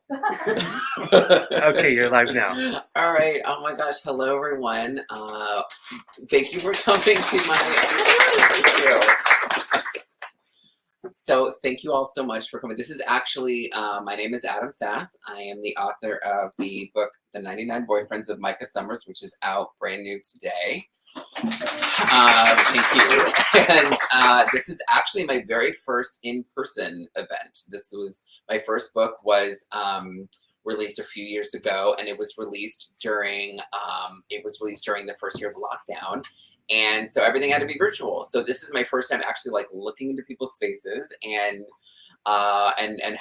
Okay, you're live now. All right. Oh my gosh. Hello, everyone. Thank you for coming to my. Thank you. So thank you all so much for coming. This is actually, my name is Adam Sass. I am the author of the book, The 99 Boyfriends of Micah Summers, which is out brand new today. Thank you. And this is actually my very first in-person event. My first book was released a few years ago, and it was released during the first year of lockdown. And so everything had to be virtual. So this is my first time actually like looking into people's faces and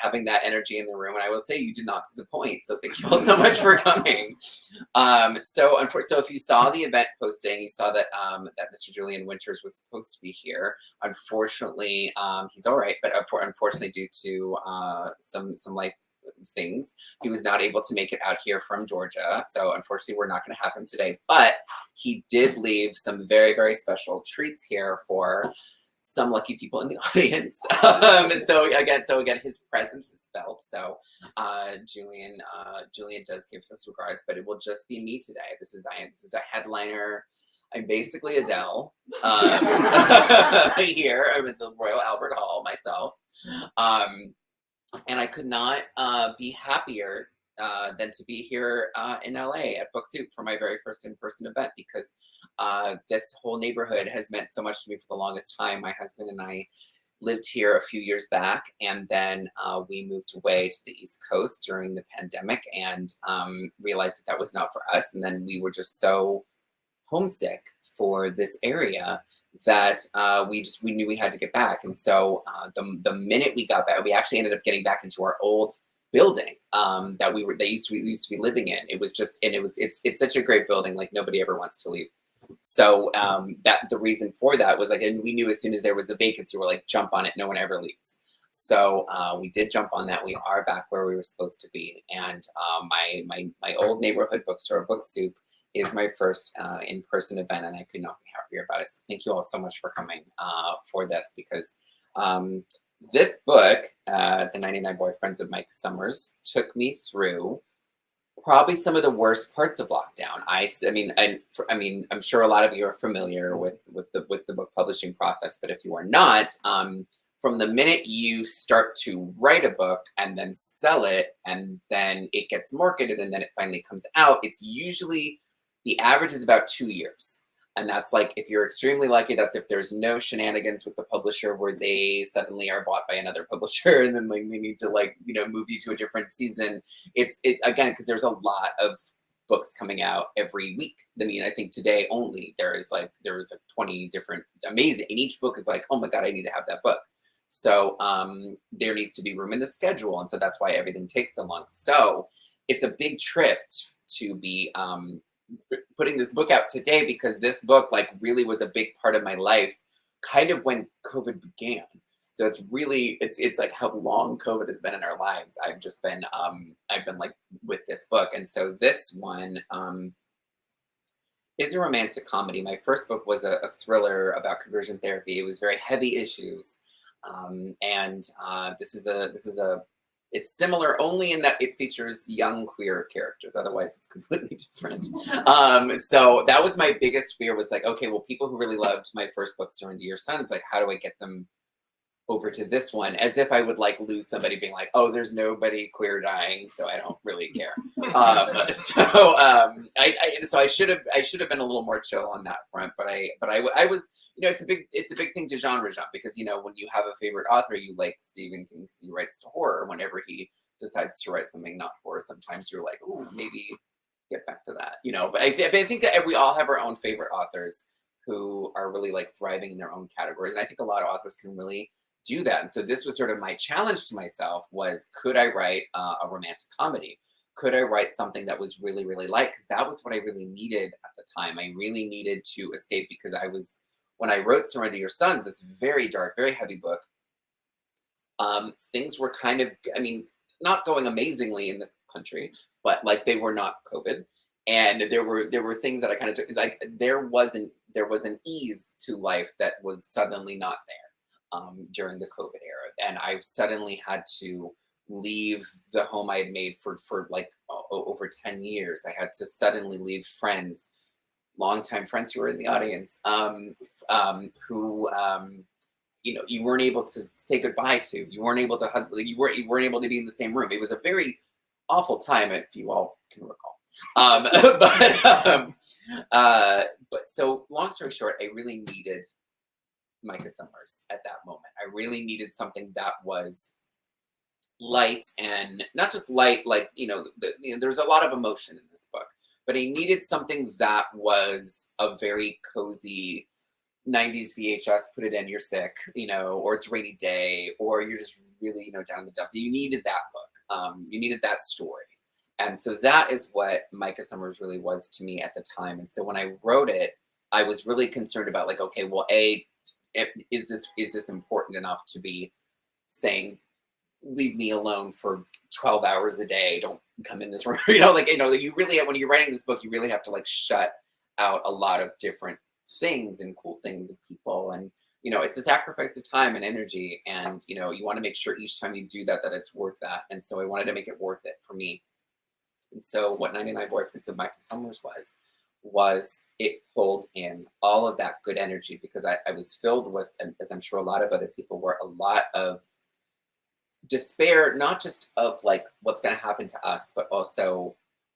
having that energy in the room. And I will say you did not disappoint. So thank you all so much for coming. So if you saw the event posting, you saw that that Mr. Julian Winters was supposed to be here. Unfortunately, he's all right, but unfortunately due to some life things, he was not able to make it out here from Georgia. So unfortunately, we're not going to have him today, but he did leave some very, very special treats here for some lucky people in the audience. So again, his presence is felt. So Julian does give us regards, but it will just be me today. This is a headliner. I'm basically Adele here. I'm at the Royal Albert Hall myself. And I could not be happier than to be here in LA at Book Soup for my very first in-person event, because this whole neighborhood has meant so much to me for the longest time. My husband and I lived here a few years back, and then we moved away to the East Coast during the pandemic and realized that was not for us. And then we were just so homesick for this area that we knew we had to get back. And so the minute we got back, we actually ended up getting back into our old building that we used to be living in. It's such a great building, like nobody ever wants to leave. So that the reason for that was like, and we knew as soon as there was a vacancy, we're like, jump on it, no one ever leaves. So we did jump on that. We are back where we were supposed to be. And my old neighborhood bookstore, Book Soup, is my first in-person event, and I could not be happier about it. So thank you all so much for coming for this, because this book, The 99 Boyfriends of Micah Summers, took me through probably some of the worst parts of lockdown. I'm sure a lot of you are familiar with the book publishing process, but if you are not, from the minute you start to write a book and then sell it, and then it gets marketed, and then it finally comes out, it's usually the average is about 2 years. And that's like, if you're extremely lucky, that's if there's no shenanigans with the publisher where they suddenly are bought by another publisher and then like they need to move you to a different season. It's again, because there's a lot of books coming out every week. I mean, I think today only there was 20 different amazing, and each book is like, oh my God, I need to have that book. So there needs to be room in the schedule. And so that's why everything takes so long. So it's a big trip to be putting this book out today, because this book like really was a big part of my life kind of when COVID began. So it's like how long COVID has been in our lives. I've been like with this book. And so this one is a romantic comedy. My first book was a thriller about conversion therapy. It was very heavy issues. It's similar only in that it features young queer characters. Otherwise, it's completely different. So that was my biggest fear, was like, okay, well, people who really loved my first book, Surrender Your Sons, like, how do I get them over to this one? As if I would like lose somebody being like, oh, there's nobody queer dying, so I don't really care. So I should have been a little more chill on that front, but I was, it's a big thing to genre jump, because when you have a favorite author, you like Stephen King because he writes horror. Whenever he decides to write something not horror, sometimes you're like, oh, maybe get back to that, But I think that we all have our own favorite authors who are really like thriving in their own categories, and I think a lot of authors can really do that. And so this was sort of my challenge to myself, was, could I write a romantic comedy? Could I write something that was really, really light? Because that was what I really needed at the time. I really needed to escape, because when I wrote Surrender Your Sons, this very dark, very heavy book, things were kind of, not going amazingly in the country, but like they were not COVID. And there were things that I kind of took, like there was an ease to life that was suddenly not there during the COVID era. And I suddenly had to leave the home I had made for like over 10 years. I had to suddenly leave friends, longtime friends who were in the audience, who you weren't able to say goodbye to. You weren't able to hug. You weren't able to be in the same room. It was a very awful time, if you all can recall. But so long story short, I really needed Micah Summers at that moment. I really needed something that was light, and not just light, like, there's a lot of emotion in this book, but I needed something that was a very cozy 90s VHS, put it in, you're sick, or it's a rainy day, or you're just really, down in the dumps. You needed that book. You needed that story. And so that is what Micah Summers really was to me at the time. And so when I wrote it, I was really concerned about, like, okay, well, is this important enough to be saying, leave me alone for 12 hours a day, don't come in this room, you really have, when you're writing this book, you really have to like shut out a lot of different things and cool things and people, and it's a sacrifice of time and energy, and you want to make sure each time you do that it's worth that. And so I wanted to make it worth it for me. And so what 99 Boyfriends of Micah Summers was it pulled in all of that good energy, because I was filled with, as I'm sure a lot of other people were, a lot of despair, not just of like what's going to happen to us, but also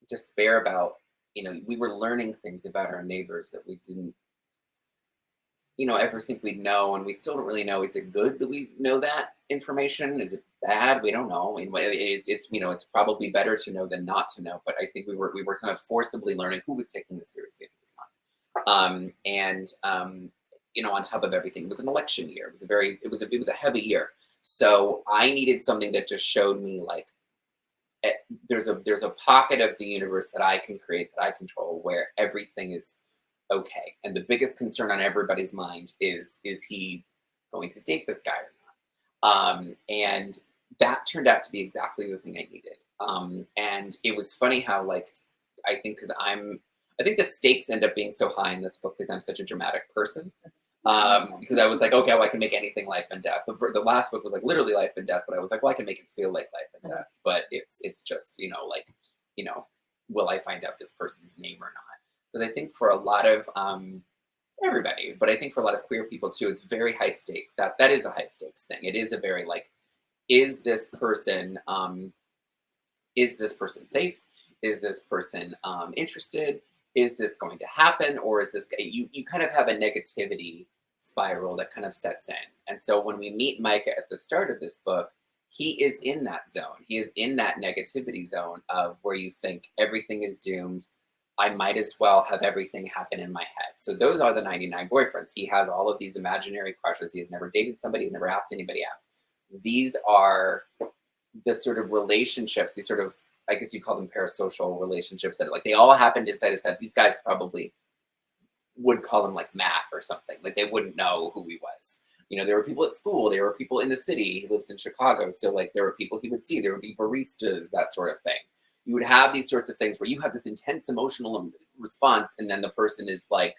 despair about, we were learning things about our neighbors that we didn't, ever think we'd know. And we still don't really know. Is it good that we know that information? Is it bad? We don't know. I mean, it's probably better to know than not to know. But I think we were kind of forcibly learning who was taking this seriously and who was not. On top of everything, it was an election year. It was a heavy year. So I needed something that just showed me like there's a pocket of the universe that I can create, that I control, where everything is okay. And the biggest concern on everybody's mind is he going to date this guy or not? And that turned out to be exactly the thing I needed. And it was funny how, like, I think the stakes end up being so high in this book because I'm such a dramatic person. Because I was like, okay, well, I can make anything life and death. The last book was like literally life and death, but I was like, well, I can make it feel like life and death. But it's just, will I find out this person's name or not? Because I think for a lot of everybody, but I think for a lot of queer people too, it's very high stakes. That is a high stakes thing. It is a very like, is this person safe? Is this person interested? Is this going to happen? Or is this, you kind of have a negativity spiral that kind of sets in. And so when we meet Micah at the start of this book, he is in that zone. He is in that negativity zone of where you think everything is doomed. I might as well have everything happen in my head. So those are the 99 boyfriends. He has all of these imaginary crushes. He has never dated somebody. He's never asked anybody out. These are the sort of relationships, these sort of, I guess you call them parasocial relationships, that like they all happened inside his head. These guys probably would call him like Matt or something. Like they wouldn't know who he was. There were people at school. There were people in the city. He lives in Chicago. So like there were people he would see. There would be baristas, that sort of thing. You would have these sorts of things where you have this intense emotional response, and then the person is like,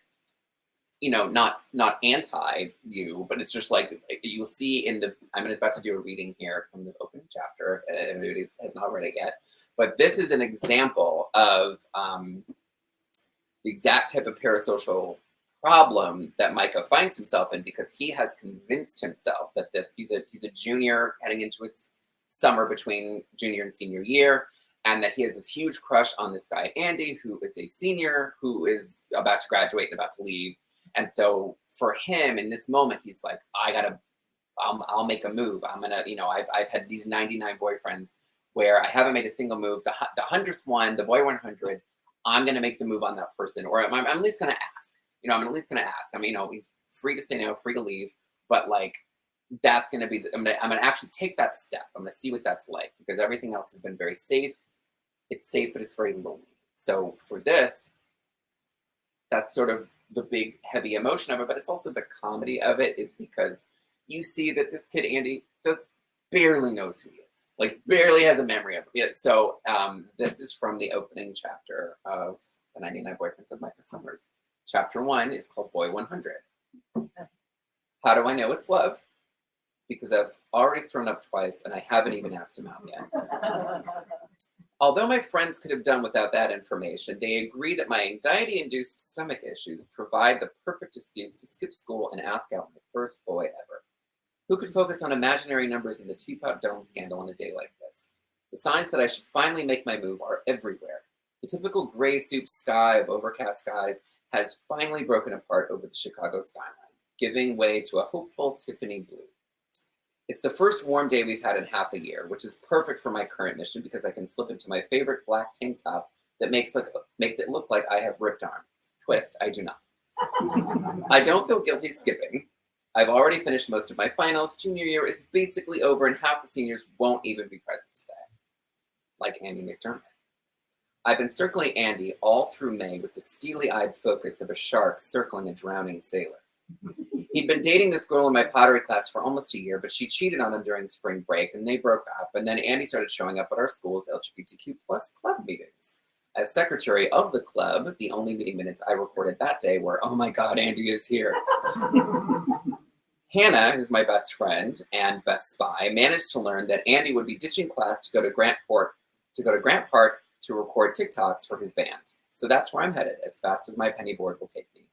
not anti you, but it's just like you'll see I'm about to do a reading here from the opening chapter, if anybody has not read it yet. But this is an example of the exact type of parasocial problem that Micah finds himself in, because he has convinced himself that he's a junior heading into his summer between junior and senior year, and that he has this huge crush on this guy, Andy, who is a senior, who is about to graduate and about to leave. And so for him in this moment, he's like, I'll make a move. I'm going to, I've had these 99 boyfriends where I haven't made a single move. The 100th one, the boy 100, I'm going to make the move on that person. Or I'm at least going to ask, I'm at least going to ask. I mean, he's free to say no, free to leave, but like, that's going to be, I'm going to actually take that step. I'm going to see what that's like, because everything else has been very safe. It's safe, but it's very lonely. So for this, that's sort of the big heavy emotion of it, but it's also the comedy of it, is because you see that this kid, Andy, just barely knows who he is, like barely has a memory of it. So this is from the opening chapter of The 99 Boyfriends of Micah Summers. Chapter 1 is called Boy 100. How do I know it's love? because I've already thrown up twice and I haven't even asked him out yet. Although my friends could have done without that information, they agree that my anxiety-induced stomach issues provide the perfect excuse to skip school and ask out my first boy ever. Who could focus on imaginary numbers in the Teapot Dome scandal on a day like this? The signs that I should finally make my move are everywhere. The typical gray soup sky of overcast skies has finally broken apart over the Chicago skyline, giving way to a hopeful Tiffany blue. It's the first warm day we've had in half a year, which is perfect for my current mission because I can slip into my favorite black tank top that makes it look like I have ripped arms. Twist, I do not. I don't feel guilty skipping. I've already finished most of my finals. Junior year is basically over and half the seniors won't even be present today. Like Andy McDermott. I've been circling Andy all through May with the steely-eyed focus of a shark circling a drowning sailor. He'd been dating this girl in my pottery class for almost a year, but she cheated on him during spring break, and they broke up, and then Andy started showing up at our school's LGBTQ+ club meetings. As secretary of the club, the only meeting minutes I recorded that day were, "Oh my God, Andy is here." Hannah, who's my best friend and best spy, managed to learn that Andy would be ditching class to go to Grant Park to record TikToks for his band. So that's where I'm headed, as fast as my penny board will take me.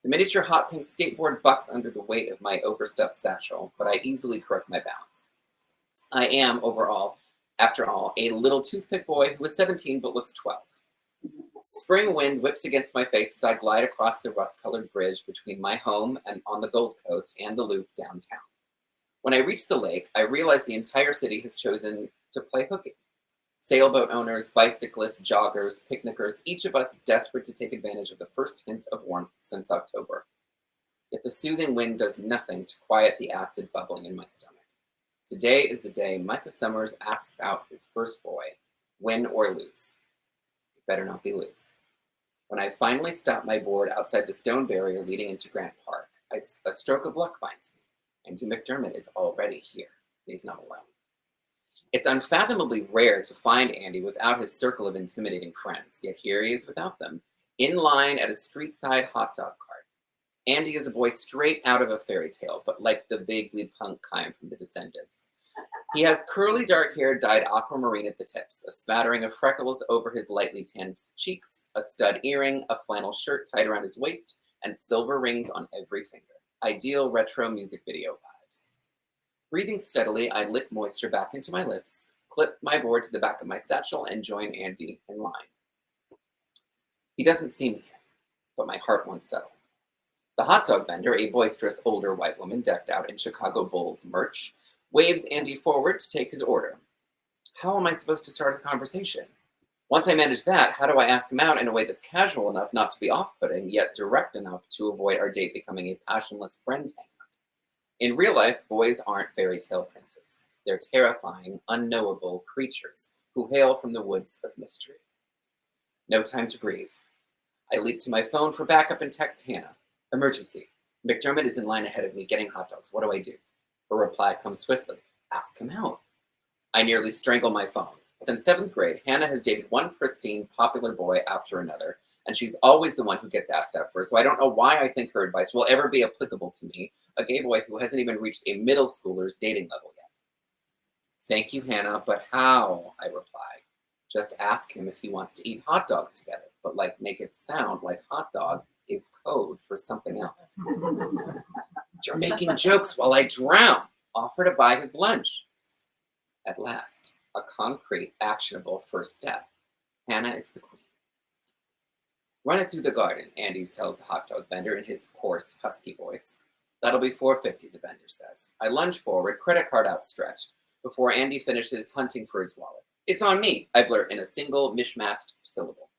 The miniature hot pink skateboard bucks under the weight of my overstuffed satchel, but I easily correct my balance. I am, after all, a little toothpick boy who is 17 but looks 12. Spring wind whips against my face as I glide across the rust-colored bridge between my home and on the Gold Coast and the Loop downtown. When I reach the lake, I realize the entire city has chosen to play hooky. Sailboat owners, bicyclists, joggers, picnickers, each of us desperate to take advantage of the first hint of warmth since October. Yet the soothing wind does nothing to quiet the acid bubbling in my stomach. Today is the day Micah Summers asks out his first boy, win or lose. It better not be lose. When I finally stop my board outside the stone barrier leading into Grant Park, a stroke of luck finds me. Andy McDermott is already here. He's not alone. It's unfathomably rare to find Andy without his circle of intimidating friends, yet here he is without them, in line at a street-side hot dog cart. Andy is a boy straight out of a fairy tale, but like the vaguely punk kind from The Descendants. He has curly dark hair dyed aquamarine at the tips, a smattering of freckles over his lightly tanned cheeks, a stud earring, a flannel shirt tied around his waist, and silver rings on every finger. Ideal retro music video vibes. Breathing steadily, I lick moisture back into my lips, clip my board to the back of my satchel, and join Andy in line. He doesn't see me yet, but my heart won't settle. The hot dog vendor, a boisterous older white woman decked out in Chicago Bulls merch, waves Andy forward to take his order. How am I supposed to start a conversation? Once I manage that, how do I ask him out in a way that's casual enough not to be off-putting, yet direct enough to avoid our date becoming a passionless friend hangout? In real life, boys aren't fairy tale princes. They're terrifying, unknowable creatures who hail from the woods of mystery. No time to breathe. I leap to my phone for backup and text Hannah. Emergency. McDermott is in line ahead of me getting hot dogs. What do I do? Her reply comes swiftly. Ask him out. I nearly strangle my phone. Since 7th grade, Hannah has dated one pristine, popular boy after another, and she's always the one who gets asked out first, so I don't know why I think her advice will ever be applicable to me, a gay boy who hasn't even reached a middle schooler's dating level yet. Thank you, Hannah, but how? I reply. Just ask him if he wants to eat hot dogs together, but make it sound like hot dog is code for something else. You're making jokes while I drown. Offer to buy his lunch. At last, a concrete, actionable first step. Hannah is the queen. Run it through the garden, Andy tells the hot dog vendor in his hoarse, husky voice. That'll be $4.50, the vendor says. I lunge forward, credit card outstretched, before Andy finishes hunting for his wallet. It's on me, I blurt in a single, mishmashed syllable.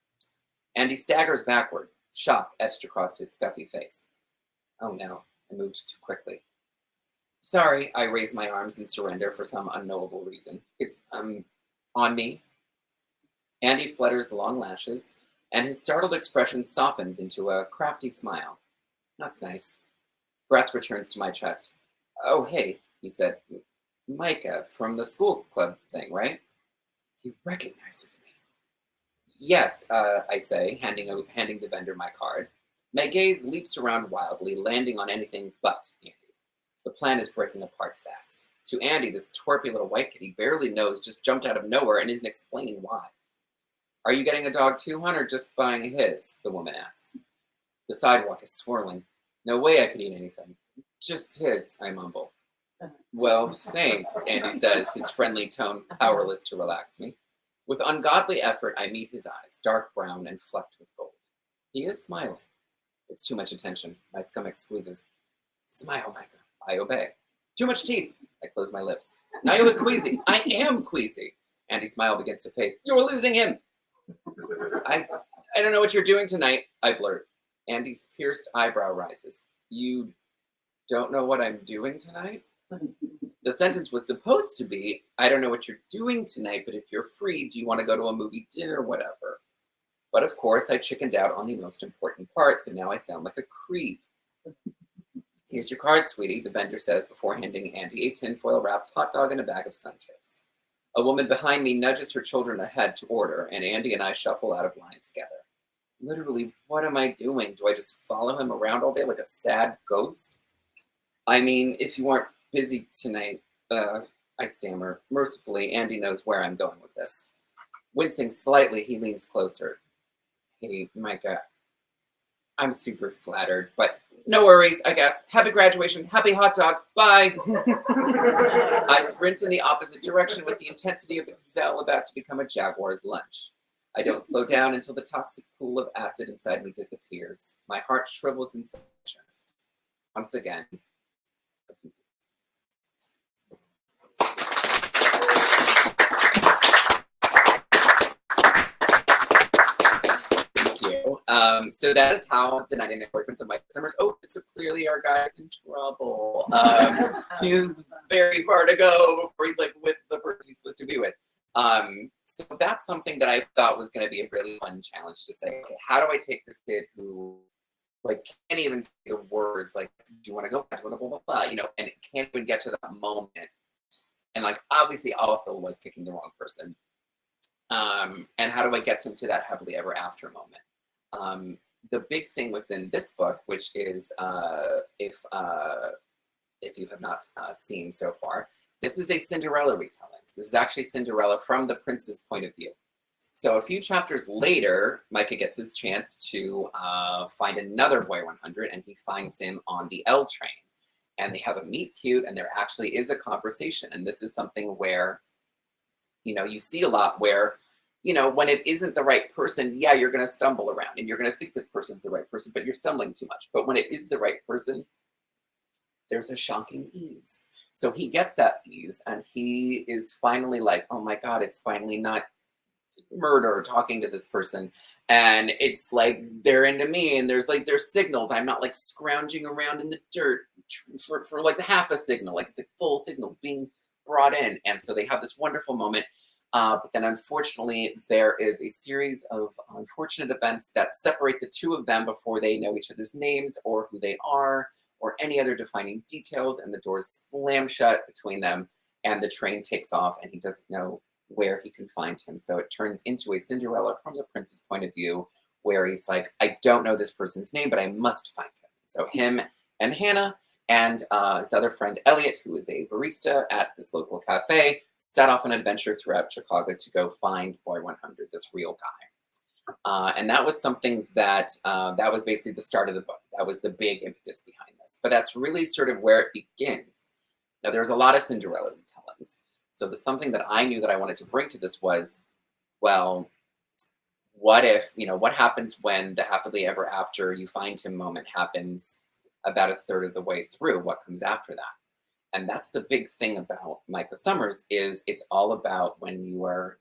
Andy staggers backward, shock etched across his scuffy face. Oh no, I moved too quickly. Sorry, I raise my arms in surrender for some unknowable reason. It's, on me. Andy flutters the long lashes, and his startled expression softens into a crafty smile. That's nice. Breath returns to my chest. Oh, hey, he said. Micah, from the school club thing, right? He recognizes me. Yes, I say, handing the vendor my card. My gaze leaps around wildly, landing on anything but Andy. The plan is breaking apart fast. To Andy, this twerpy little white kid he barely knows just jumped out of nowhere and isn't explaining why. Are you getting a dog too, hon, or just buying his? The woman asks. The sidewalk is swirling. No way I could eat anything. Just his, I mumble. Well, thanks, Andy says, his friendly tone powerless to relax me. With ungodly effort, I meet his eyes, dark brown and flecked with gold. He is smiling. It's too much attention. My stomach squeezes. Smile, Micah. I obey. Too much teeth. I close my lips. Now you look queasy. I am queasy. Andy's smile begins to fade. You're losing him. I don't know what you're doing tonight, I blurt. Andy's pierced eyebrow rises. You don't know what I'm doing tonight? The sentence was supposed to be, I don't know what you're doing tonight, but if you're free, do you want to go to a movie, dinner, whatever? But of course, I chickened out on the most important part, so now I sound like a creep. Here's your card, sweetie, the vendor says before handing Andy a tinfoil wrapped hot dog and a bag of sun chips. A woman behind me nudges her children ahead to order, and Andy and I shuffle out of line together. Literally, what am I doing? Do I just follow him around all day like a sad ghost? I mean, if you aren't busy tonight, I stammer. Mercifully, Andy knows where I'm going with this. Wincing slightly, he leans closer. Hey, Micah, I'm super flattered, but no worries, I guess. Happy graduation, happy hot dog, bye. I sprint in the opposite direction with the intensity of a gazelle about to become a jaguar's lunch. I don't slow down until the toxic pool of acid inside me disappears. My heart shrivels inside my chest. Once again. So that is how the 99 Boyfriends of Micah Summers. Oh, so clearly our guy's in trouble. He's very far to go before he's like with the person he's supposed to be with. So that's something that I thought was going to be a really fun challenge to say, okay, how do I take this kid who like can't even say the words like, do you want to go? Do you want to blah, blah, blah, you know, and it can't even get to that moment. And like, obviously also like picking the wrong person. And how do I get him to that happily ever after moment? The big thing within this book, which is if you have not seen so far, this is a Cinderella retelling. This is actually Cinderella from the prince's point of view. So a few chapters later, Micah gets his chance to find another boy 100, and he finds him on the L train. And they have a meet cute, and there actually is a conversation. And this is something where, you know, you see a lot where, you know, when it isn't the right person, yeah, you're going to stumble around and you're going to think this person's the right person, but you're stumbling too much. But when it is the right person, there's a shocking ease. So he gets that ease and he is finally like, oh my God, it's finally not murder talking to this person. And it's like, they're into me and there's signals. I'm not like scrounging around in the dirt for like half a signal. Like it's a full signal being brought in. And so they have this wonderful moment. But then unfortunately, there is a series of unfortunate events that separate the two of them before they know each other's names or who they are or any other defining details. And the doors slam shut between them and the train takes off and he doesn't know where he can find him. So it turns into a Cinderella from the prince's point of view where he's like, I don't know this person's name, but I must find him. So him and Hannah and his other friend, Elliot, who is a barista at this local cafe, set off an adventure throughout Chicago to go find Boy 100, this real guy. And that was something that, that was basically the start of the book. That was the big impetus behind this. But that's really sort of where it begins. Now, there's a lot of Cinderella retellings. So something that I knew that I wanted to bring to this was, well, what if, you know, what happens when the happily ever after you find him moment happens about a third of the way through? What comes after that? And that's the big thing about Micah Summers is it's all about when you are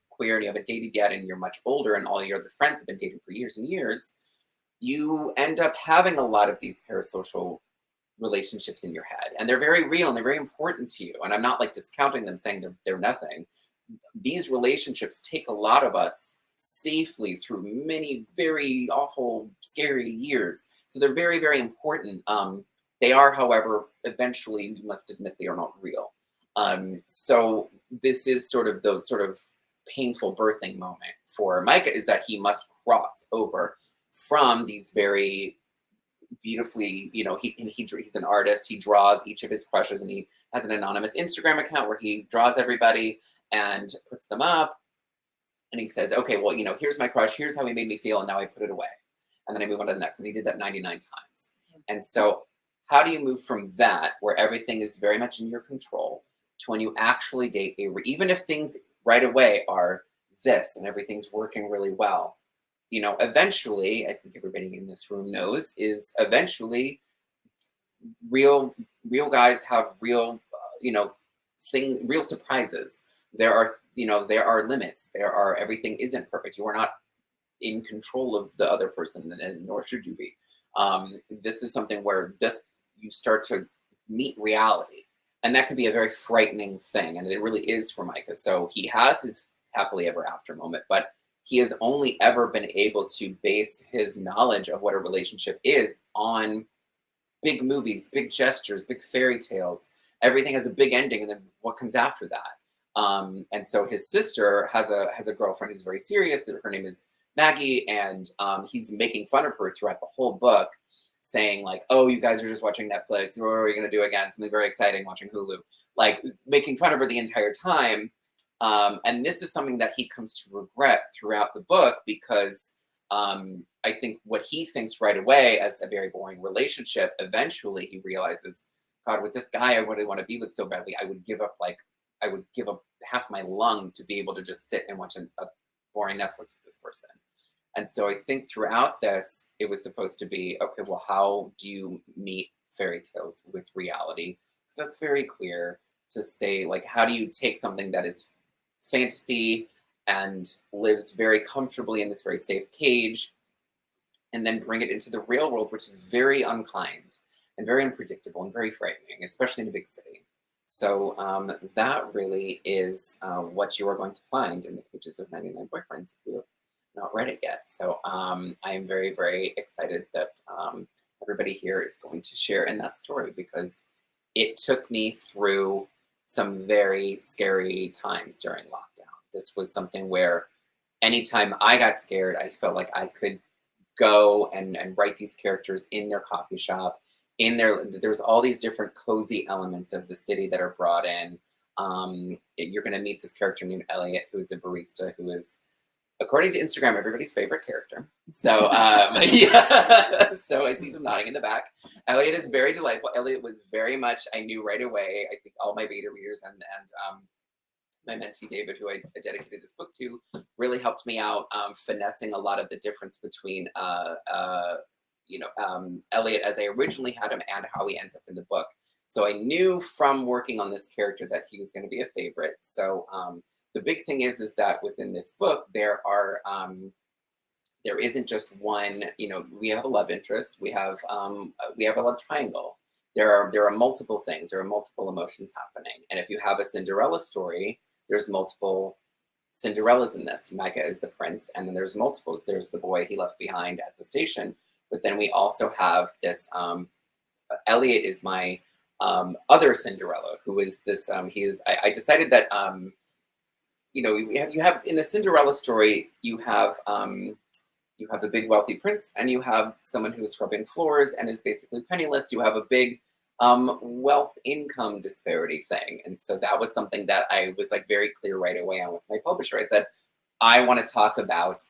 queer and you haven't dated yet and you're much older and all your other friends have been dating for years and years, you end up having a lot of these parasocial relationships in your head. And they're very real and they're very important to you. And I'm not like discounting them saying they're nothing. These relationships take a lot of us safely through many very awful, scary years. So they're very, very important. They are, however, eventually, you must admit they are not real. So this is sort of the sort of painful birthing moment for Micah is that he must cross over from these very beautifully, he's an artist. He draws each of his crushes, and he has an anonymous Instagram account where he draws everybody and puts them up. And he says, okay, well, here's my crush. Here's how he made me feel. And now I put it away. And then I move on to the next one. He did that 99 times. And so how do you move from that, where everything is very much in your control, to when you actually date even if things right away are this and everything's working really well, eventually, I think everybody in this room knows, is eventually real guys have real, real surprises. There are limits. Everything isn't perfect. You are not in control of the other person, and nor should you be. This is something where you start to meet reality, and that can be a very frightening thing, and it really is for Micah. So he has his happily ever after moment, but he has only ever been able to base his knowledge of what a relationship is on big movies, big gestures, big fairy tales. Everything has a big ending, and then what comes after that? And so his sister has a girlfriend who's very serious. Her name is Maggie, and he's making fun of her throughout the whole book, saying like, "Oh, you guys are just watching Netflix. What are we gonna do again? Something very exciting, watching Hulu." Like making fun of her the entire time. And this is something that he comes to regret throughout the book, because I think what he thinks right away as a very boring relationship, eventually he realizes, God, with this guy I really want to be with so badly, I would give up half my lung to be able to just sit and watch a boring Netflix with this person. And so I think throughout this, it was supposed to be, okay, well, how do you meet fairy tales with reality? Because that's very queer to say, like, how do you take something that is fantasy and lives very comfortably in this very safe cage, and then bring it into the real world, which is very unkind and very unpredictable and very frightening, especially in a big city. So that really is what you are going to find in the pages of 99 Boyfriends, if you have not read it yet. So I am very, very excited that everybody here is going to share in that story, because it took me through some very scary times during lockdown. This was something where anytime I got scared, I felt like I could go and write these characters in their coffee shop. There's all these different cozy elements of the city that are brought in. You're going to meet this character named Elliot, who is a barista, who is, according to Instagram, everybody's favorite character. So yeah, so I see some nodding in the back. Elliot is very delightful. Elliot was very much, I knew right away. I think all my beta readers and my mentee David, who I dedicated this book to, really helped me out finessing a lot of the difference between Elliot as I originally had him and how he ends up in the book. So I knew from working on this character that he was going to be a favorite. So the big thing is that within this book there isn't just one. We have a love interest. We have a love triangle. There are multiple things. There are multiple emotions happening. And if you have a Cinderella story, there's multiple Cinderellas in this. Micah is the prince, and then there's multiples. There's the boy he left behind at the station. But then we also have this, Elliot is my other Cinderella, who is this, I decided that, you have in the Cinderella story, you have the big wealthy prince, and you have someone who is scrubbing floors and is basically penniless. You have a big wealth income disparity thing. And so that was something that I was like very clear right away on with my publisher. I said, I want to talk about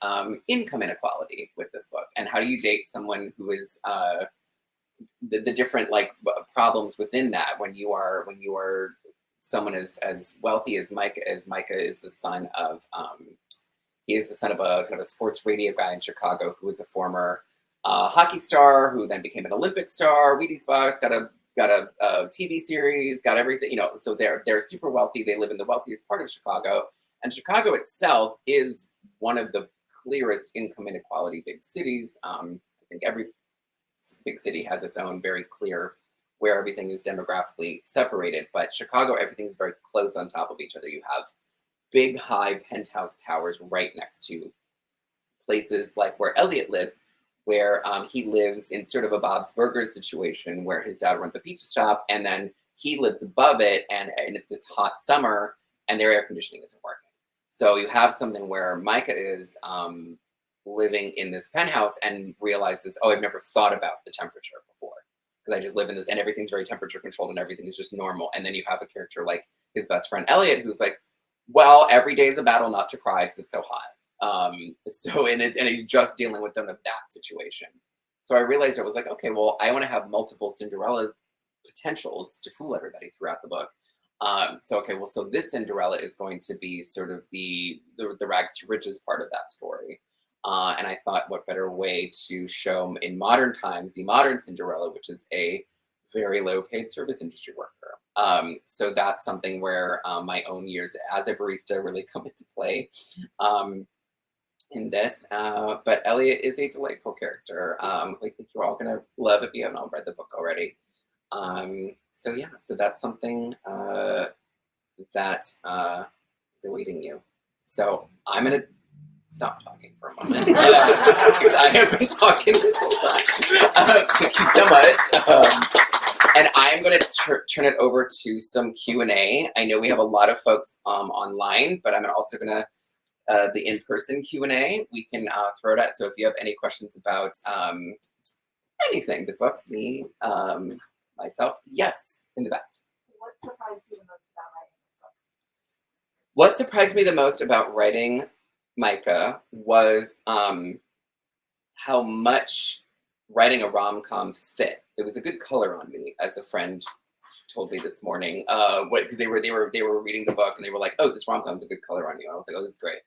income inequality with this book, and how do you date someone who is the different problems within that when you are someone as wealthy as Micah is. Micah is the son of he is the son of a kind of a sports radio guy in Chicago who was a former hockey star who then became an Olympic star. Wheaties Box got a TV series, got everything, so they're super wealthy. They live in the wealthiest part of Chicago. And Chicago itself is one of the clearest income inequality big cities. I think every big city has its own very clear where everything is demographically separated. But Chicago, everything is very close on top of each other. You have big, high penthouse towers right next to places like where Elliot lives, where he lives in sort of a Bob's Burgers situation where his dad runs a pizza shop, and then he lives above it, and it's this hot summer, and their air conditioning isn't working. So you have something where Micah is living in this penthouse and realizes, oh, I've never thought about the temperature before because I just live in this and everything's very temperature controlled and everything is just normal. And then you have a character like his best friend Elliot, who's like, well, every day is a battle not to cry because it's so hot. And he's just dealing with them of that situation. So I realized I was like, okay, well, I want to have multiple Cinderella's potentials to fool everybody throughout the book. So this Cinderella is going to be sort of the rags to riches part of that story. And I thought, what better way to show in modern times the modern Cinderella, which is a very low paid service industry worker. So that's something where my own years as a barista really come into play in this. But Elliot is a delightful character. I think you're all going to love if you haven't all read the book already. So that's something that is awaiting you. So I'm going to stop talking for a moment because I have been talking this whole time. Thank you so much. And I'm going to turn it over to some Q&A. I know we have a lot of folks online, but I'm also going to the in-person Q&A. We can throw it out. So if you have any questions about anything, the book, me, myself, yes, in the back. What surprised you the most about writing this book? What surprised me the most about writing Micah was how much writing a rom-com fit. It was a good color on me, as a friend told me this morning. Because they were reading the book and they were like, "Oh, this rom-com is a good color on you." And I was like, "Oh, this is great."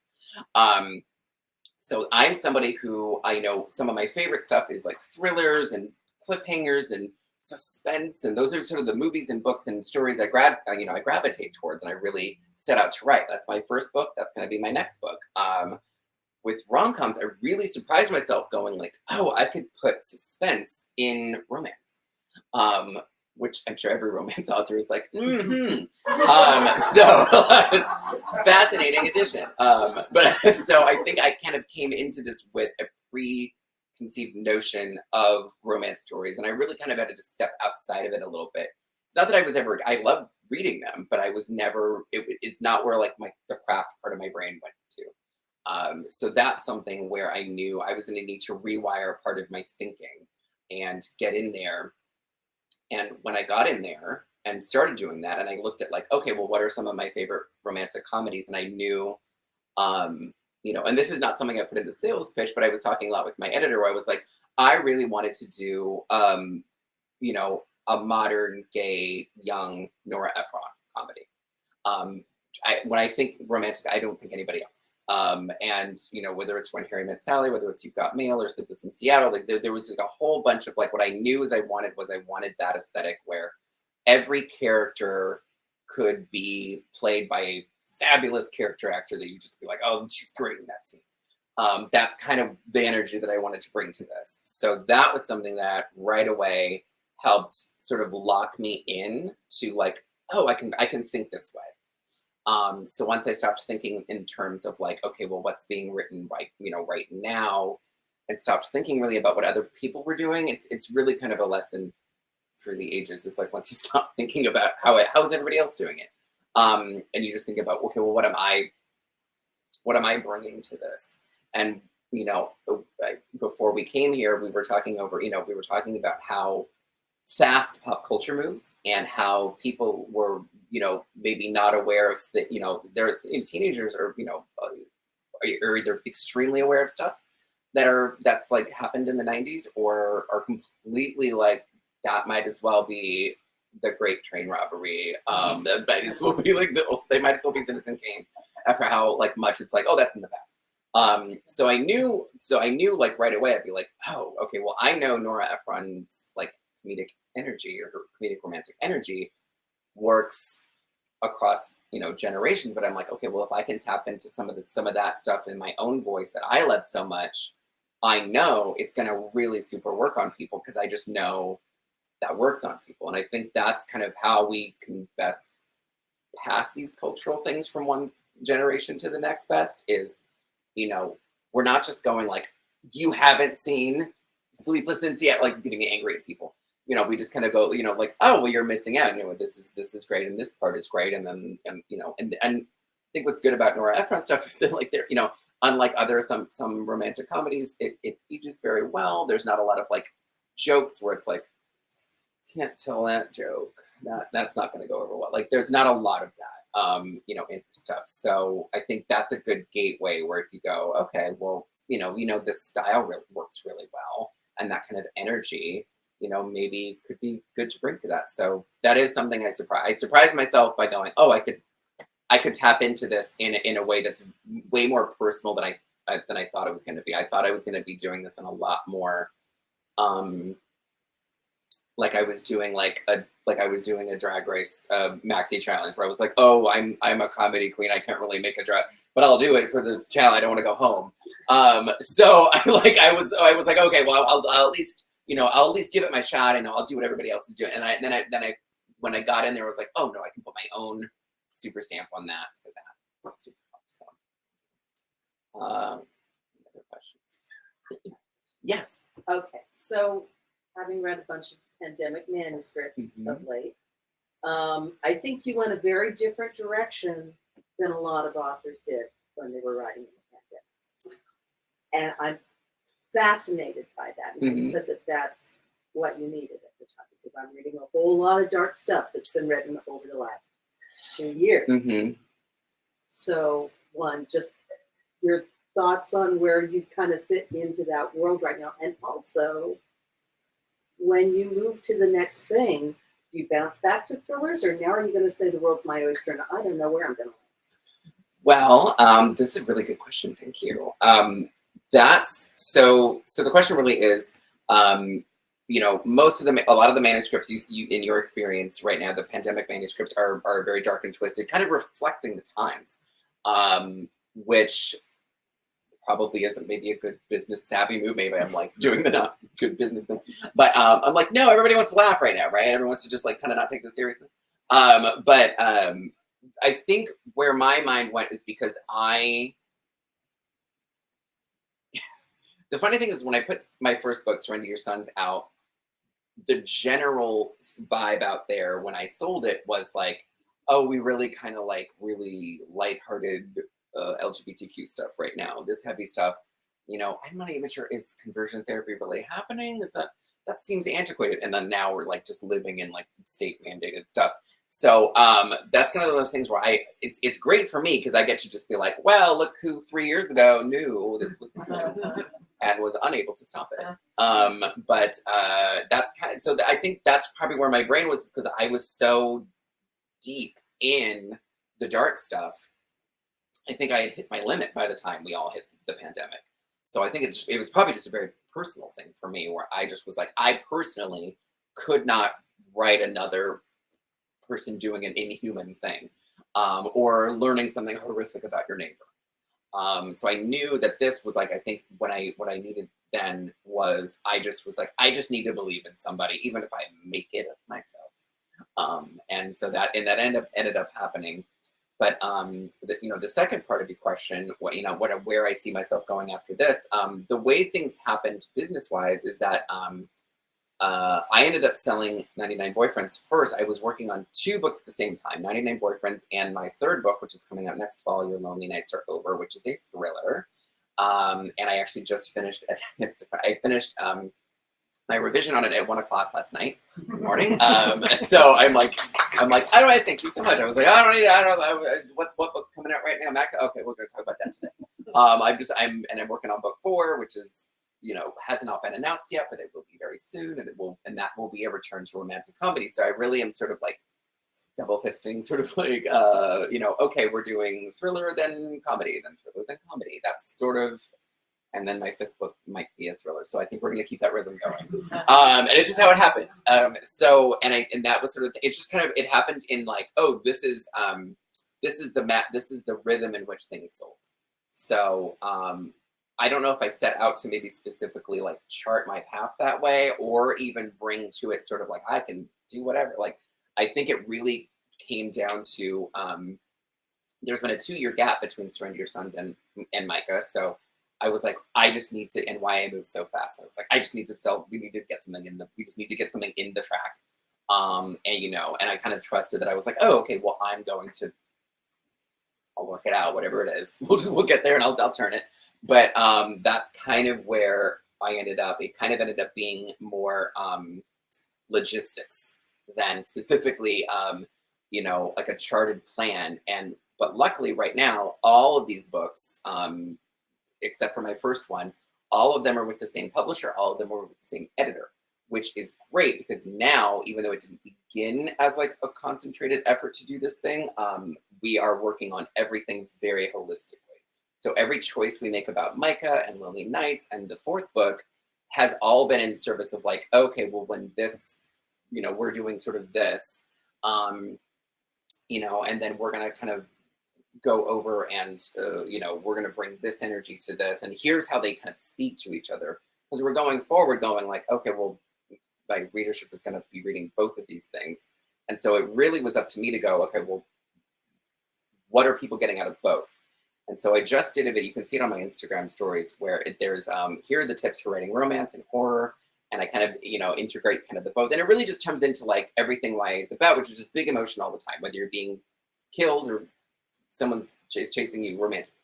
So I'm somebody who, I know some of my favorite stuff is like thrillers and cliffhangers and suspense, and those are sort of the movies and books and stories I gravitate towards, and I really set out to write. That's my first book. That's going to be my next book. With rom-coms, I really surprised myself going like, oh, I could put suspense in romance, which I'm sure every romance author is like, so it's fascinating addition. But so I think I kind of came into this with a preconceived notion of romance stories, and I really kind of had to just step outside of it a little bit. It's not that I love reading them, but I was never, it's not where like the craft part of my brain went to. So that's something where I knew I was going to need to rewire part of my thinking and get in there. And when I got in there and started doing that, and I looked at like, okay, well, what are some of my favorite romantic comedies? And I knew, and this is not something I put in the sales pitch, but I was talking a lot with my editor where I was like, I really wanted to do, a modern gay young Nora Ephron comedy. When I think romantic, I don't think anybody else. And whether it's When Harry Met Sally, whether it's You've Got Mail or Sleepless in Seattle, like there was like a whole bunch of like what I knew I wanted that aesthetic where every character could be played by a fabulous character actor that you just be like, oh, she's great in that scene. That's kind of the energy that I wanted to bring to this. So that was something that right away helped sort of lock me in to like, oh, I can think this way. So once I stopped thinking in terms of like, okay, well, what's being written right now, and stopped thinking really about what other people were doing, it's really kind of a lesson for the ages. It's like once you stop thinking about how is everybody else doing it, and you just think about, okay, well, what am I bringing to this? And before we came here, we were talking about how fast pop culture moves and how people were, maybe not aware of that, there's teenagers are either extremely aware of stuff that's like happened in the 90s or are completely like, that might as well be the Great Train Robbery. That might as well be like they might as well be Citizen Kane after how like much it's like, oh, that's in the past. So I knew like right away, I'd be like, oh, okay, well, I know Nora Ephron's like comedic energy or her comedic romantic energy works across generations, but I'm like, okay, well, if I can tap into some of that stuff in my own voice that I love so much, I know it's going to really super work on people because I just know that works on people. And I think that's kind of how we can best pass these cultural things from one generation to the next best is, we're not just going like, you haven't seen Sleepless in Seattle, like getting angry at people. We just kind of go, like, oh, well, you're missing out. This is great, and this part is great, and then, and I think what's good about Nora Ephron stuff is that, like, unlike some romantic comedies, it ages very well. There's not a lot of like jokes where it's like, can't tell that joke. That's not going to go over well. Like there's not a lot of that, in her stuff. So I think that's a good gateway where if you go, okay, well, this style works really well, and that kind of energy, maybe could be good to bring to that. So that is something I surprised myself by going, oh, I could tap into this in a way that's way more personal than I thought it was going to be. I thought I was going to be doing this in a lot more, like I was doing a drag race maxi challenge where I was like, oh, I'm a comedy queen. I can't really make a dress, but I'll do it for the challenge. I don't want to go home. So I was like, okay, well, I'll at least, I'll at least give it my shot, and I'll do what everybody else is doing. And then when I got in there, I was like, oh no, I can put my own super stamp on that. So that's super fun. So, other questions? Yes. Okay, so having read a bunch of pandemic manuscripts of late, I think you went a very different direction than a lot of authors did when they were writing in the pandemic. And I'm fascinated by that. And you said that that's what you needed at the time, because I'm reading a whole lot of dark stuff that's been written over the last 2 years. So one, just your thoughts on where you kind of fit into that world right now. And also, when you move to the next thing, do you bounce back to thrillers, or now are you going to say the world's my oyster and I don't know where I'm going to land? Well, this is a really good question. Thank you. That's so the question really is, a lot of the manuscripts you in your experience right now, the pandemic manuscripts are very dark and twisted, kind of reflecting the times, which probably isn't maybe a good business savvy move. Maybe I'm like doing the not good business thing, but I'm like, no, everybody wants to laugh right now, right? Everyone wants to just like kind of not take this seriously. But I think where my mind went is because the funny thing is when I put my first book, Surrender Your Sons, out, the general vibe out there when I sold it was like, oh, we really kind of like really lighthearted LGBTQ stuff right now. This heavy stuff, I'm not even sure, is conversion therapy really happening? That seems antiquated. And then now we're like just living in like state mandated stuff. So that's one of those things where it's great for me because I get to just be like, well, look who 3 years ago knew this was coming and was unable to stop it. But that's kind of, so I think that's probably where my brain was, because I was so deep in the dark stuff. I think I had hit my limit by the time we all hit the pandemic. So I think it was probably just a very personal thing for me, where I just was like, I personally could not write another person doing an inhuman thing, or learning something horrific about your neighbor. So I knew that this was like, I think what I needed then was, I just was like, I just need to believe in somebody, even if I make it myself. And so that ended up happening. But the second part of your question, where I see myself going after this, the way things happened business-wise is that I ended up selling 99 Boyfriends first. I was working on 2 books at the same time, 99 Boyfriends and my third book, which is coming out next fall, Your Lonely Nights Are Over, which is a thriller. And I actually just finished my revision on it at 1 o'clock last night morning. So I'm like, I don't thank you so much. I was like, I don't know, what book's coming out right now, Micah? Okay, we're going to talk about that today. I'm working on book 4, which is, hasn't not been announced yet, but it will be very soon, and that will be a return to romantic comedy. So I really am sort of like double fisting, sort of like, okay, we're doing thriller, then comedy, then thriller, then comedy. That's sort of. And then my 5th book might be a thriller. So I think we're going to keep that rhythm going. And it's just how it happened. And that was sort of, it's just kind of, it happened in like, oh, this is the rhythm in which things sold. So I don't know if I set out to maybe specifically like chart my path that way, or even bring to it sort of like, I can do whatever. Like, I think it really came down to, there's been a 2-year gap between Surrender Your Sons and Micah. So I was like, I just need to, and why I moved so fast. I was like, I just need to sell, we just need to get something in the track. And I kind of trusted that. I was like, oh, okay, well, I'll work it out, whatever it is. We'll get there and I'll turn it. But that's kind of where I ended up. It kind of ended up being more logistics than specifically, like a charted plan. But luckily right now, all of these books, except for my first one, all of them are with the same publisher. All of them are with the same editor, which is great because now, even though it didn't begin as like a concentrated effort to do this thing, we are working on everything very holistically. So every choice we make about Micah and Lonely Nights and the fourth book has all been in service of like, okay, well, when this, we're doing sort of this, and then we're going to kind of go over and, we're going to bring this energy to this. And here's how they kind of speak to each other. Because we're going forward going like, okay, well, my readership is going to be reading both of these things. And so it really was up to me to go, okay, well, what are people getting out of both? And so I just did a video, you can see it on my Instagram stories, where there's, here are the tips for writing romance and horror. And I kind of, integrate kind of the both. And it really just comes into like everything YA is about, which is just big emotion all the time, whether you're being killed or someone chasing you romantically.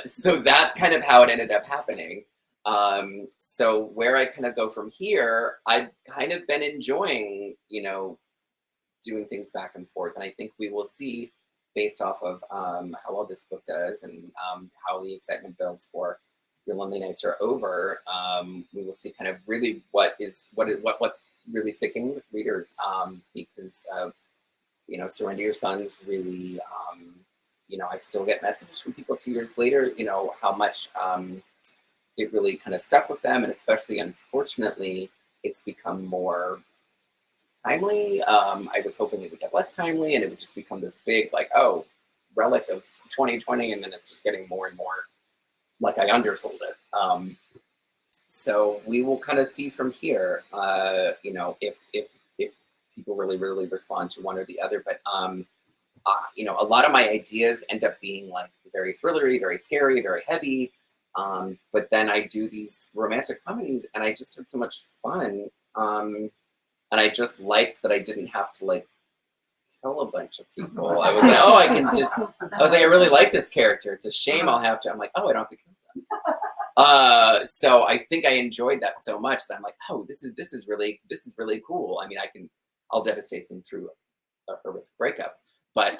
So that's kind of how it ended up happening. So where I kind of go from here, I've kind of been enjoying, doing things back and forth. And I think we will see based off of how well this book does and how the excitement builds for Your Lonely Nights Are Over. We will see kind of really what's really sticking with readers, because Surrender Your Sons really, I still get messages from people 2 years later, how much it really kind of stuck with them. And especially, unfortunately, it's become more timely. I was hoping it would get less timely and it would just become this big, like, oh, relic of 2020. And then it's just getting more and more like I undersold it. So we will kind of see from here, if people really, really respond to one or the other. But, a lot of my ideas end up being like very thrillery, very scary, very heavy. But then I do these romantic comedies and I just had so much fun. And I just liked that I didn't have to like tell a bunch of people. I was like, oh, I really like this character. It's a shame I'm like, oh, I don't have to kill them. So I think I enjoyed that so much that I'm like, oh, this is really cool. I mean, I'll devastate them through a horrific breakup, but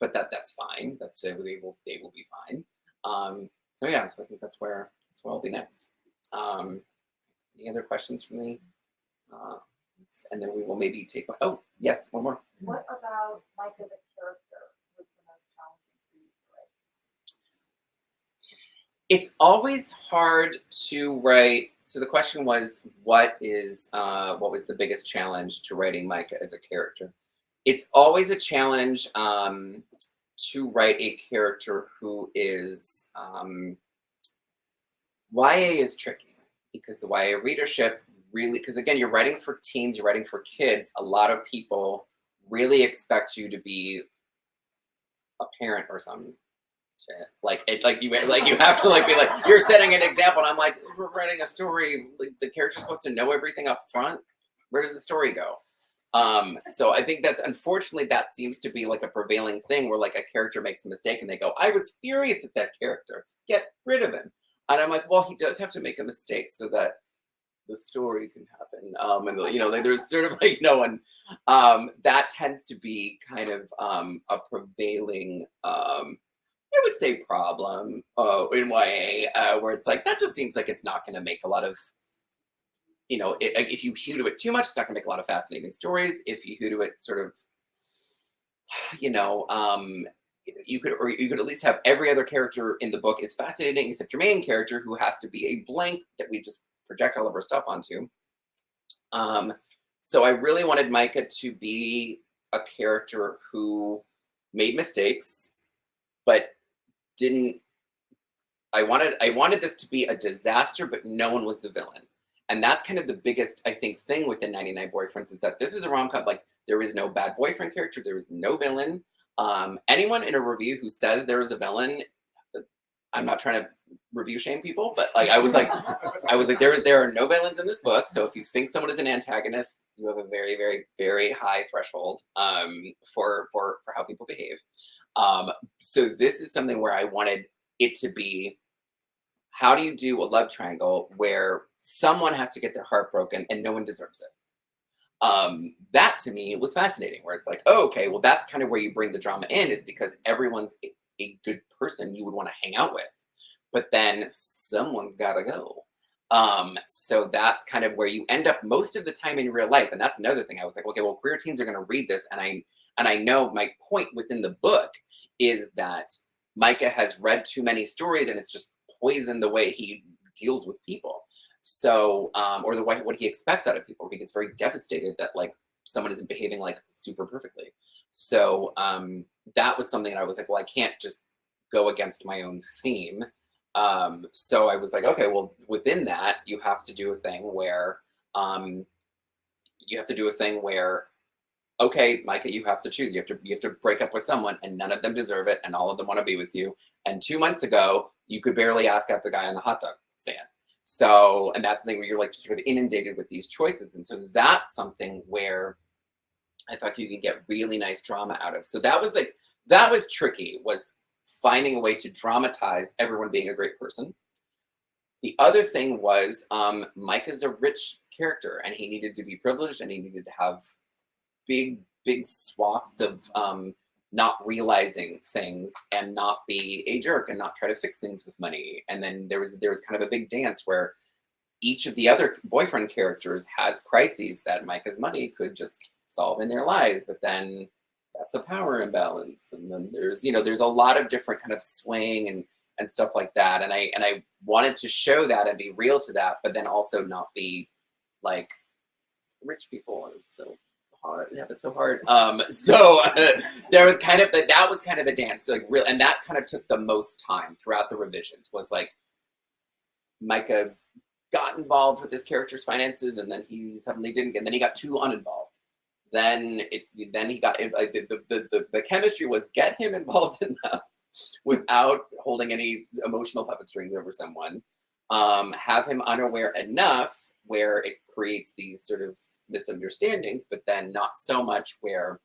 that's fine. They will be fine. So yeah, so I think that's where I'll be next. Any other questions from me? And then we will maybe take one. Oh, yes, one more. What about Micah the character was the most challenging for you to write? It's always hard to write. So the question was, what was the biggest challenge to writing Micah as a character? It's always a challenge to write a character who is YA is tricky because the YA readership really, because again, you're writing for teens, you're writing for kids. A lot of people really expect you to be a parent or some shit. You have to like be like, you're setting an example. And I'm like, we're writing a story. Like the character's supposed to know everything up front. Where does the story go? So I think unfortunately that seems to be like a prevailing thing where like a character makes a mistake and they go, I was furious at that character. Get rid of him. And I'm like, well, he does have to make a mistake so that the story can happen. And there's sort of like that tends to be kind of a prevailing I would say problem in YA where it's like that just seems like it's not going to make a lot of if you hew to it too much, it's not going to make a lot of fascinating stories. If you hew to it sort of you could at least have every other character in the book is fascinating except your main character who has to be a blank that we just project all of our stuff onto. So I really wanted Micah to be a character who made mistakes, but I wanted this to be a disaster, but no one was the villain. And that's kind of the biggest, I think, thing within 99 Boyfriends is that this is a rom-com. Like there is no bad boyfriend character. There is no villain. Anyone in a review who says there is a villain, I'm not trying to review shame people, but like I was like there are no villains in this book. So if you think someone is an antagonist, you have a very, very, very high threshold for how people behave. So this is something where I wanted it to be, how do you do a love triangle where someone has to get their heart broken and no one deserves it? That to me was fascinating, where it's like, oh, okay, well, that's kind of where you bring the drama in, is because everyone's a good person you would want to hang out with, but then someone's got to go. So that's kind of where you end up most of the time in real life. And that's another thing. I was like, okay, well, queer teens are going to read this. And I know my point within the book is that Micah has read too many stories and it's just poisoned the way he deals with people. So, or the way, what he expects out of people. He gets very devastated that like someone isn't behaving like super perfectly. So that was something that I was like, well, I can't just go against my own theme. So I was like, okay, well, within that, you have to do a thing where, okay, Micah, you have to choose. You have to break up with someone, and none of them deserve it, and all of them want to be with you. And 2 months ago, you could barely ask out the guy on the hot dog stand. So, and that's the thing where you're like sort of inundated with these choices. And so that's something where I thought you could get really nice drama out of. So that was tricky, was finding a way to dramatize everyone being a great person. The other thing was Micah's a rich character, and he needed to be privileged, and he needed to have big swaths of not realizing things and not be a jerk and not try to fix things with money. And then there was kind of a big dance where each of the other boyfriend characters has crises that Micah's money could just solve in their lives, but then that's a power imbalance. And then there's a lot of different kind of swaying and stuff like that. And I wanted to show that and be real to that, but then also not be like rich people are so hard. Yeah, it's so hard. So there was kind of that was kind of a dance. So like real, and that kind of took the most time throughout the revisions, was like Micah got involved with his character's finances, and then he suddenly didn't, and then he got too uninvolved. Then he got the chemistry was get him involved enough without holding any emotional puppet strings over someone, have him unaware enough where it creates these sort of misunderstandings, but then not so much where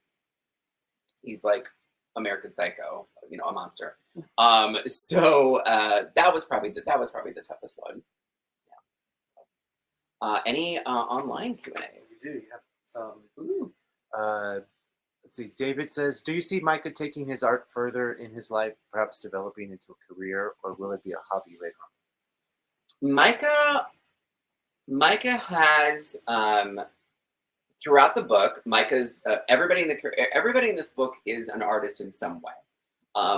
he's like American Psycho, a monster. So that was probably the toughest one. Yeah. Any online Q&As? We do. You have some. Ooh. Let's see. David says, "Do you see Micah taking his art further in his life, perhaps developing into a career, or will it be a hobby later on?" Micah has throughout the book. Micah's everybody in this book is an artist in some way.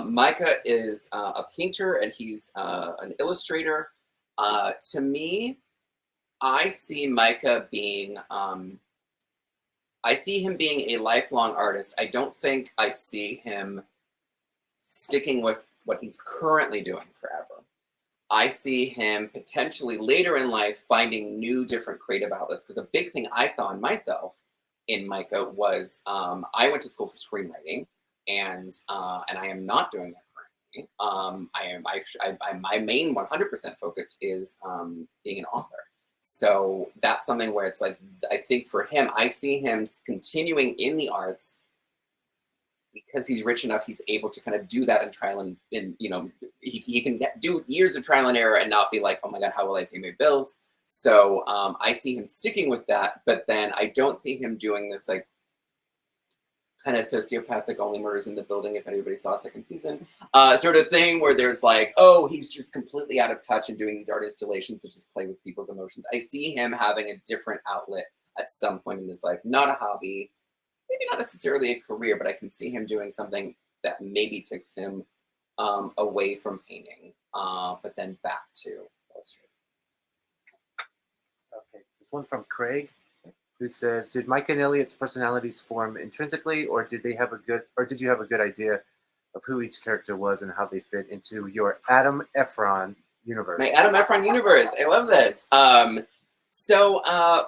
Micah is a painter, and he's an illustrator. To me, I see Micah being. I see him being a lifelong artist. I don't think I see him sticking with what he's currently doing forever. I see him potentially later in life finding new, different creative outlets. Because a big thing I saw in myself in Micah was I went to school for screenwriting, and I am not doing that currently. My main 100% focus is being an author. So that's something where it's like, I think for him, I see him continuing in the arts because he's rich enough, he's able to kind of do that and trial and he can do years of trial and error and not be like, oh my God, how will I pay my bills? So I see him sticking with that, but then I don't see him doing this like kind of sociopathic only murders in the building, if anybody saw second season, sort of thing where there's like, oh, he's just completely out of touch and doing these art installations to just play with people's emotions. I see him having a different outlet at some point in his life, not a hobby, maybe not necessarily a career, but I can see him doing something that maybe takes him away from painting, but then back to illustrating. Okay, this one from Craig, who says, "Did Micah and Elliot's personalities form intrinsically, or did you have a good idea of who each character was and how they fit into your Adam Efron universe?" My Adam Efron universe. I love this. So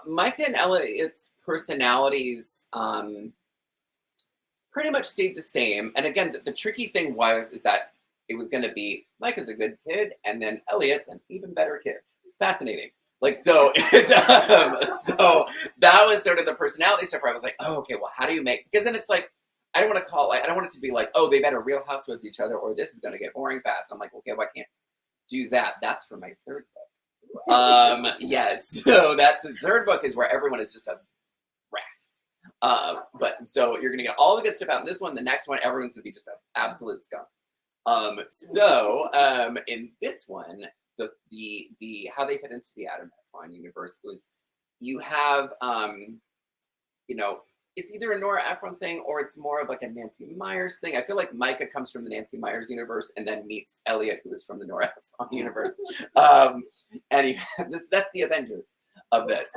Micah and Elliot's personalities pretty much stayed the same. And again, the tricky thing is that it was going to be Micah's a good kid, and then Elliot's an even better kid. Fascinating. Like, so it's, so that was sort of the personality stuff where I was like, oh, okay, well, how do you make, because then it's like, I don't want to call, I don't want it to be like, oh, they met a Real Housewives each other, or this is going to get boring fast. I'm like, okay, well, I can't do that. That's for my third book. Yes. So that's the third book is where everyone is just a rat. But so you're going to get all the good stuff out in this one. The next one, everyone's going to be just an absolute scum. In this one, the how they fit into the Adam Ephron universe was you have, you know, it's either a Nora Ephron thing or it's more of like a Nancy Meyers thing. I feel like Micah comes from the Nancy Meyers universe and then meets Elliot, who is from the Nora Ephron universe. And that's the Avengers of this.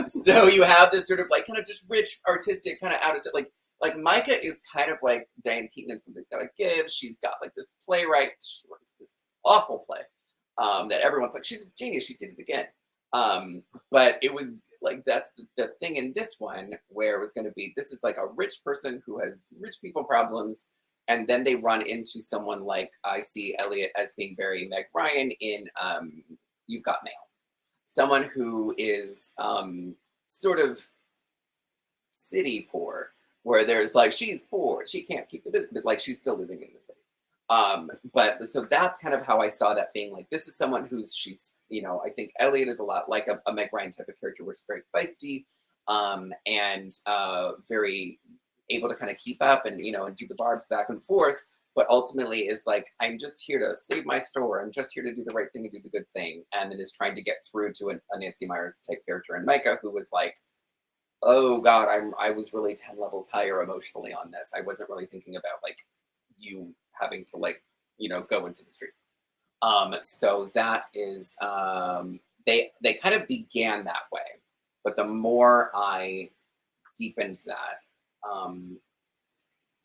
So you have this sort of like kind of just rich, artistic kind of attitude. Like Micah is kind of like Diane Keaton and Something's Gotta Give. She's got like this playwright. She writes this awful play that everyone's like, she's a genius. She did it again. But it was like, that's the thing in this one where it was going to be, this is like a rich person who has rich people problems. And then they run into someone like, I see Elliot as being very Meg Ryan in You've Got Mail. Someone who is sort of city poor, where there's like, she's poor, she can't keep the business, but like she's still living in the city. But so that's kind of how I saw that being like, this is someone she's, you know, I think Elliot is a lot like a Meg Ryan type of character where she's very feisty and very able to kind of keep up and, you know, and do the barbs back and forth, but ultimately is like, I'm just here to save my store. I'm just here to do the right thing and do the good thing. And then is trying to get through to a Nancy Meyers type character in Micah, who was like, oh God, I was really 10 levels higher emotionally on this. I wasn't really thinking about like you having to like, you know, go into the street. So that is, they kind of began that way, but the more I deepened that,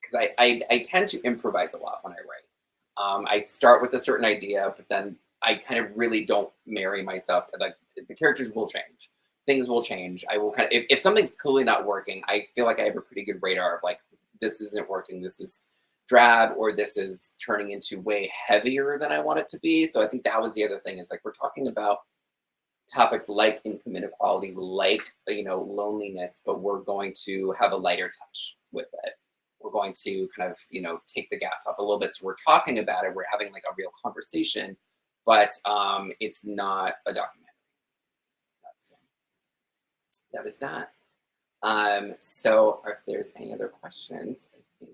because I tend to improvise a lot when I write. I start with a certain idea, but then I kind of really don't marry myself to like, the characters will change. Things will change. I will kind of, if something's clearly not working, I feel like I have a pretty good radar of like, this isn't working, this is drab, or this is turning into way heavier than I want it to be. So I think that was the other thing is like, we're talking about topics like income inequality, like, you know, loneliness, but we're going to have a lighter touch with it. We're going to kind of, you know, take the gas off a little bit. So we're talking about it. We're having like a real conversation, but it's not a documentary. That is that. So if there's any other questions, I think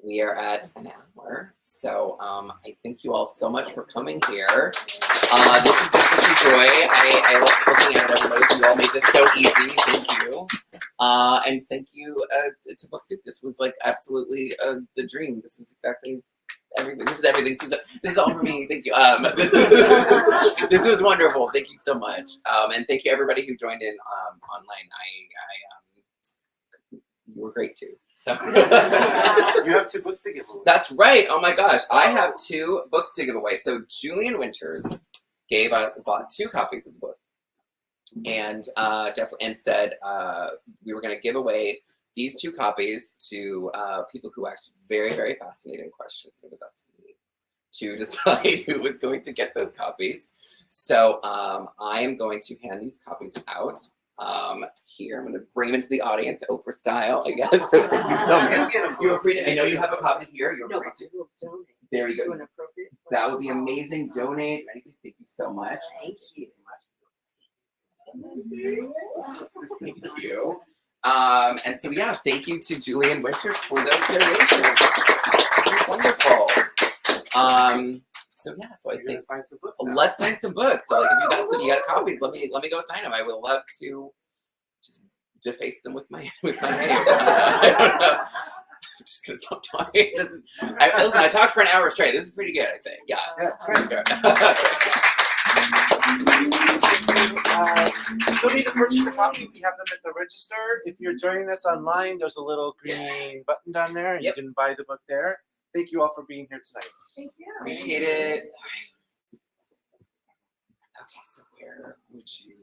we are at an hour. So I thank you all so much for coming here. This has been such a joy. I love looking at everybody. You all made this so easy. Thank you. And thank you to Book Soup. This was like absolutely the dream. This is exactly everything. This is everything. This is all for me. Thank you. This was wonderful. Thank you so much. And thank you everybody who joined in online. You were great too. So You have 2 books to give away. That's right. Oh my gosh. I have 2 books to give away. So Julian Winters bought 2 copies of the book and said we were going to give away these 2 copies to people who asked very, very fascinating questions. It was up to me to decide who was going to get those copies. So I am going to hand these copies out. Here, I'm going to bring them into the audience, Oprah style, I guess. So thank you so much. You are free to, I know you have a copy here. You're free to. Donate. There you go. To an appropriate place. That would be amazing. Donate. Thank you so much. Thank you. Thank you. And so, yeah, thank you to Julian Winters for those donations. Wonderful. So yeah, so I think Sign some books now. let's sign some books. So like, if you got copies, let me go sign them. I would love to just deface them with my name. I don't know. I'm just gonna stop talking. Listen, I talked for an hour straight. This is pretty good, I think. Yeah. That's great. Still need to purchase a copy. We have them at the register. If you're joining us online, there's a little green button down there, and Yep. you can buy the book there. Thank you all for being here tonight. Thank you. Appreciate it. Okay, so where would you?